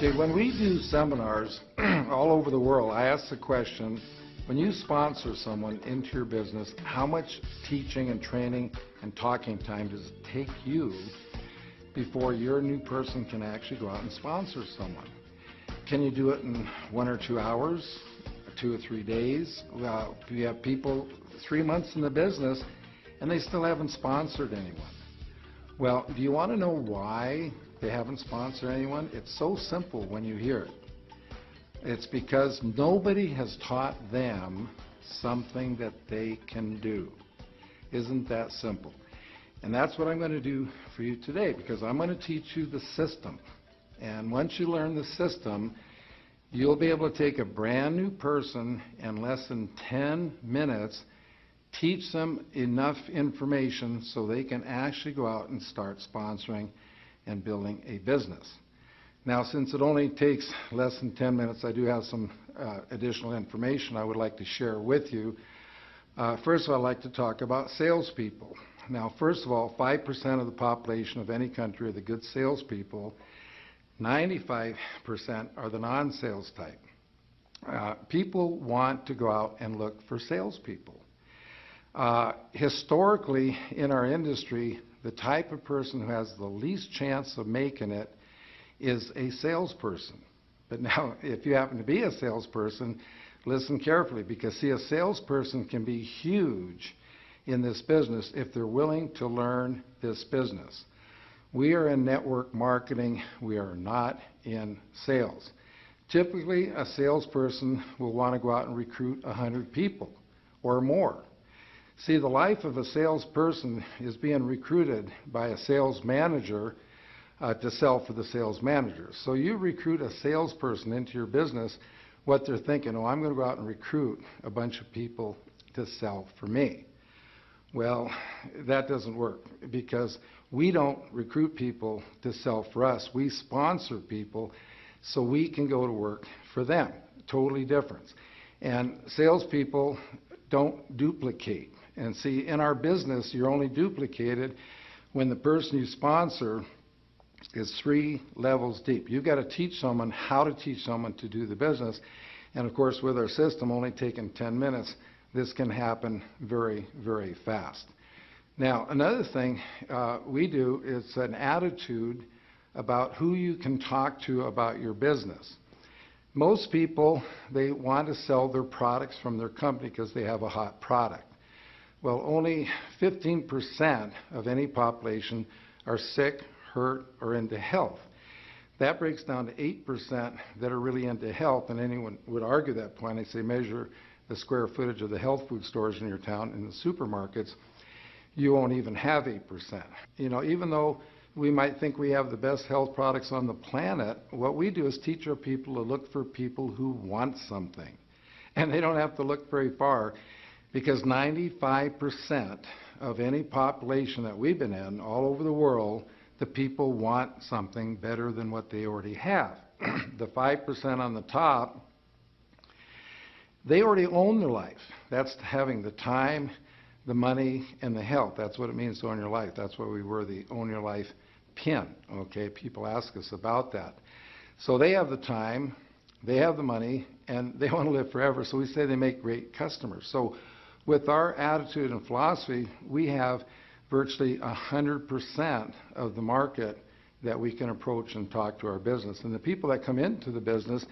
Okay, when we do seminars all over the world, I ask the question, when you sponsor someone into your business, how much teaching and training and talking time does it take you before your new person can actually go out and sponsor someone? Can you do it in 1 or 2 hours, 2 or 3 days? Well, we have people 3 months in the business and they still haven't sponsored anyone. Well, do you want to know why they haven't sponsored anyone? It's so simple when you hear it. It's because nobody has taught them something that they can do. Isn't that simple? And that's what I'm going to do for you today, because I'm going to teach you the system. And once you learn the system, you'll be able to take a brand new person in less than 10 minutes, teach them enough information so they can actually go out and start sponsoring and building a business. Now, since it only takes less than 10 minutes, I do have some additional information I would like to share with you. First of all, I'd like to talk about salespeople. Now, first of all, 5% of the population of any country are the good salespeople. 95% are the non-sales type. People want to go out and look for salespeople. Historically, in our industry, the type of person who has the least chance of making it is a salesperson. But now, if you happen to be a salesperson, listen carefully, because see, a salesperson can be huge in this business if they're willing to learn this business. We are in network marketing. We are not in sales. Typically, a salesperson will want to go out and recruit 100 people or more. See, the life of a salesperson is being recruited by a sales manager to sell for the sales manager. So you recruit a salesperson into your business, what they're thinking, oh, I'm going to go out and recruit a bunch of people to sell for me. Well, that doesn't work, because we don't recruit people to sell for us. We sponsor people so we can go to work for them. Totally different. And salespeople don't duplicate. And see, in our business, you're only duplicated when the person you sponsor is 3 levels deep. You've got to teach someone how to teach someone to do the business. And of course, with our system only taking 10 minutes, this can happen very, very fast. Now, another thing we do is an attitude about who you can talk to about your business. Most people, they want to sell their products from their company because they have a hot product. Well, only 15% of any population are sick, hurt, or into health. That breaks down to 8% that are really into health, and anyone would argue that point. I say measure the square footage of the health food stores in your town and the supermarkets, you won't even have 8%. You know, even though we might think we have the best health products on the planet, what we do is teach our people to look for people who want something. And they don't have to look very far, because 95% of any population that we've been in all over the world, the people want something better than what they already have. The 5% on the top, they already own their life. That's having the time, the money, and the health. That's what it means to own your life. That's why we wear the Own Your Life pin. Okay, people ask us about that. So they have the time, they have the money, and they want to live forever. So we say they make great customers. So with our attitude and philosophy, we have virtually 100% of the market that we can approach and talk to our business. And the people that come into the business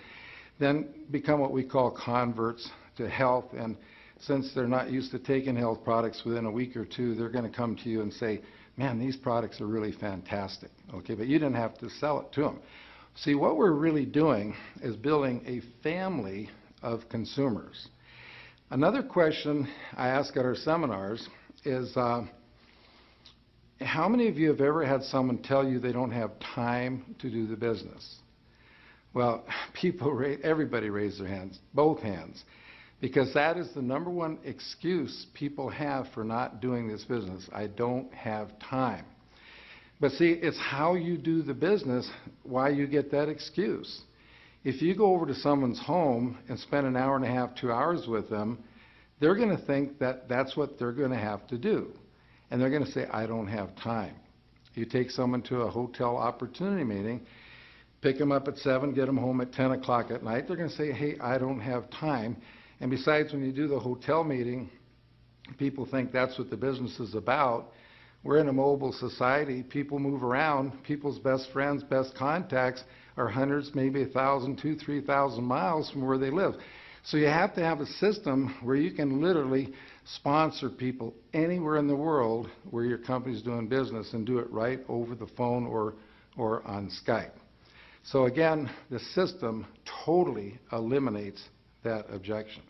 then become what we call converts to health. And since they're not used to taking health products, within a week or 2, they're going to come to you and say, man, these products are really fantastic. Okay, but you didn't have to sell it to them. See, what we're really doing is building a family of consumers. Another question I ask at our seminars is, how many of you have ever had someone tell you they don't have time to do the business? Well, everybody raise their hands, both hands, because that is the number one excuse people have for not doing this business. I don't have time. But see, it's how you do the business why you get that excuse. If you go over to someone's home and spend an hour and a half, 2 hours with them, they're going to think that that's what they're going to have to do. And they're going to say, I don't have time. You take someone to a hotel opportunity meeting, pick them up at 7, get them home at 10 o'clock at night. They're going to say, hey, I don't have time. And besides, when you do the hotel meeting, people think that's what the business is about. We're in a mobile society. People move around. People's best friends, best contacts are hundreds, maybe 1,000, 2,000, 3,000 miles from where they live. So you have to have a system where you can literally sponsor people anywhere in the world where your company's doing business and do it right over the phone or on Skype. So again, the system totally eliminates that objection.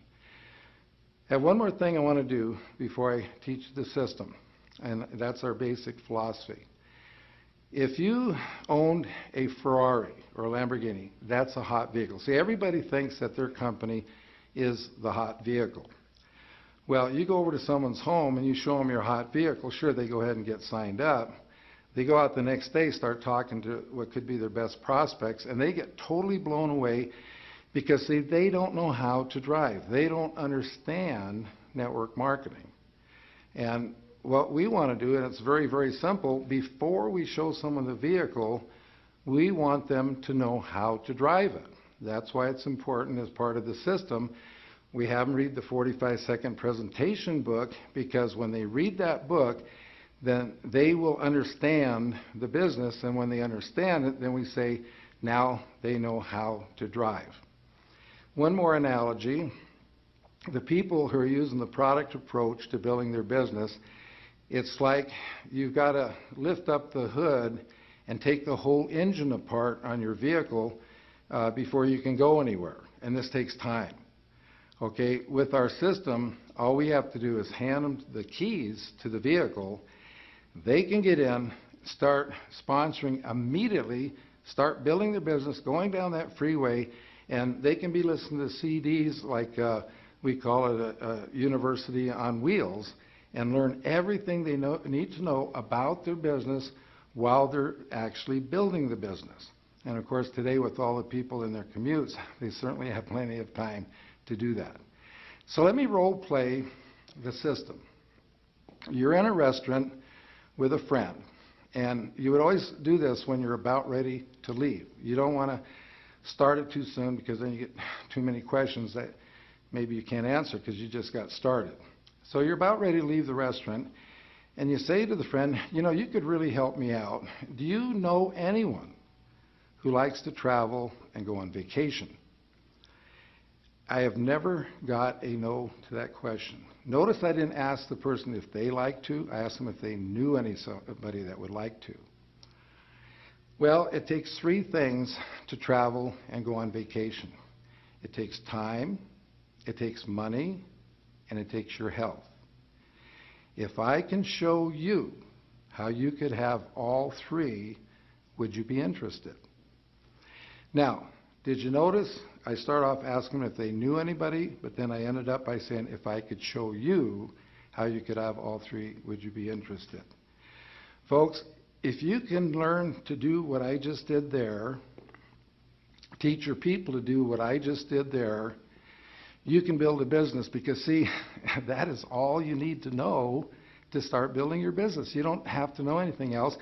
I have one more thing I want to do before I teach the system, and that's our basic philosophy. If you owned a Ferrari or a Lamborghini, that's a hot vehicle. See, everybody thinks that their company is the hot vehicle. Well, you go over to someone's home and you show them your hot vehicle, sure, they go ahead and get signed up. They go out the next day, start talking to what could be their best prospects, and they get totally blown away because they don't know how to drive. They don't understand network marketing. And what we want to do, and it's very, very simple, before we show someone the vehicle, we want them to know how to drive it. That's why it's important as part of the system. We have them read the 45-second presentation book, because when they read that book, then they will understand the business, and when they understand it, then we say, now they know how to drive. One more analogy. The people who are using the product approach to building their business, it's like you've got to lift up the hood and take the whole engine apart on your vehicle before you can go anywhere, and this takes time. Okay, with our system, all we have to do is hand them the keys to the vehicle. They can get in, start sponsoring immediately, start building their business, going down that freeway, and they can be listening to CDs like we call it a university on wheels, and learn everything they need to know about their business while they're actually building the business. And of course, today with all the people in their commutes, they certainly have plenty of time to do that. So let me role play the system. You're in a restaurant with a friend, and you would always do this when you're about ready to leave. You don't want to start it too soon, because then you get too many questions that maybe you can't answer because you just got started. So you're about ready to leave the restaurant, and you say to the friend, you know, you could really help me out. Do you know anyone who likes to travel and go on vacation? I have never got a no to that question. Notice I didn't ask the person if they like to. I asked them if they knew anybody that would like to. Well, it takes 3 things to travel and go on vacation. It takes time, it takes money, and it takes your health. If I can show you how you could have all 3, would you be interested? Now, did you notice I start off asking them if they knew anybody, but then I ended up by saying, if I could show you how you could have all 3, would you be interested? Folks, if you can learn to do what I just did there, teach your people to do what I just did there, you can build a business, because see, that is all you need to know to start building your business. You don't have to know anything else,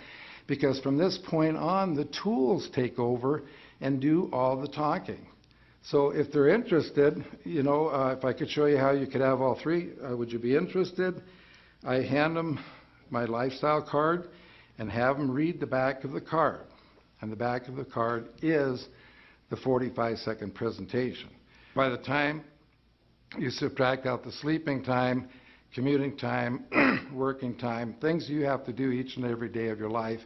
because from this point on, the tools take over and do all the talking. So if they're interested, you know, if I could show you how you could have all 3, would you be interested? I hand them my lifestyle card and have them read the back of the card. And the back of the card is the 45-second presentation. By the time you subtract out the sleeping time, commuting time, working time, things you have to do each and every day of your life,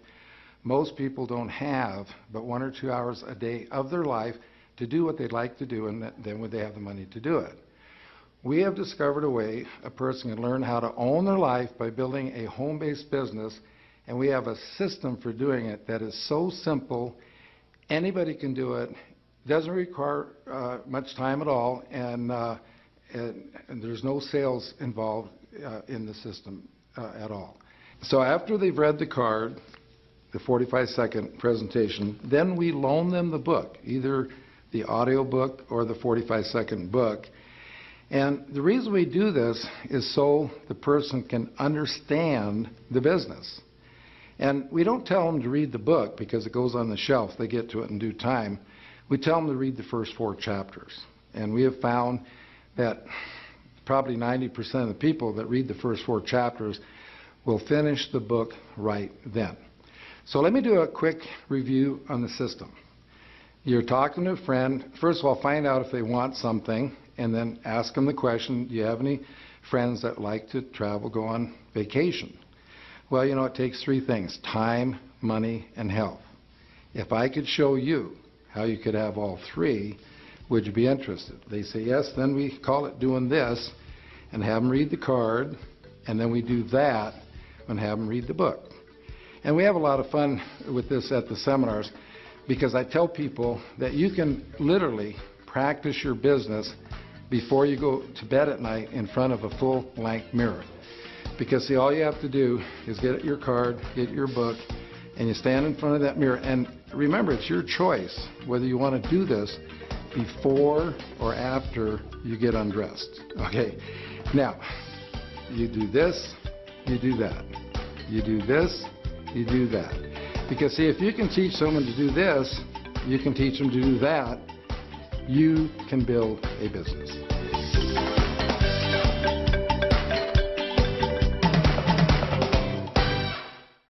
most people don't have but 1 or 2 hours a day of their life to do what they'd like to do, and then would they have the money to do it. We have discovered a way a person can learn how to own their life by building a home-based business, and we have a system for doing it that is so simple, anybody can do it, doesn't require much time at all, and there's no sales involved in the system at all. So after they've read the card, the 45-second presentation, then we loan them the book, either the audio book or the 45-second book. And the reason we do this is so the person can understand the business. And we don't tell them to read the book because it goes on the shelf. They get to it in due time. We tell them to read the first 4 chapters. And we have found that probably 90% of the people that read the first 4 chapters will finish the book right then. So let me do a quick review on the system. You're talking to a friend. First of all, find out if they want something, and then ask them the question, do you have any friends that like to travel, go on vacation? Well, you know, it takes 3 things: time, money, and health. If I could show you how you could have all 3, would you be interested? They say yes, then we call it doing this and have them read the card, and then we do that and have them read the book. And we have a lot of fun with this at the seminars, because I tell people that you can literally practice your business before you go to bed at night in front of a full-length mirror. Because see, all you have to do is get your card, get your book, and you stand in front of that mirror. And remember, it's your choice whether you want to do this before or after you get undressed. Okay? Now, you do this, you do that. You do this, you do that. Because see, if you can teach someone to do this, you can teach them to do that, you can build a business.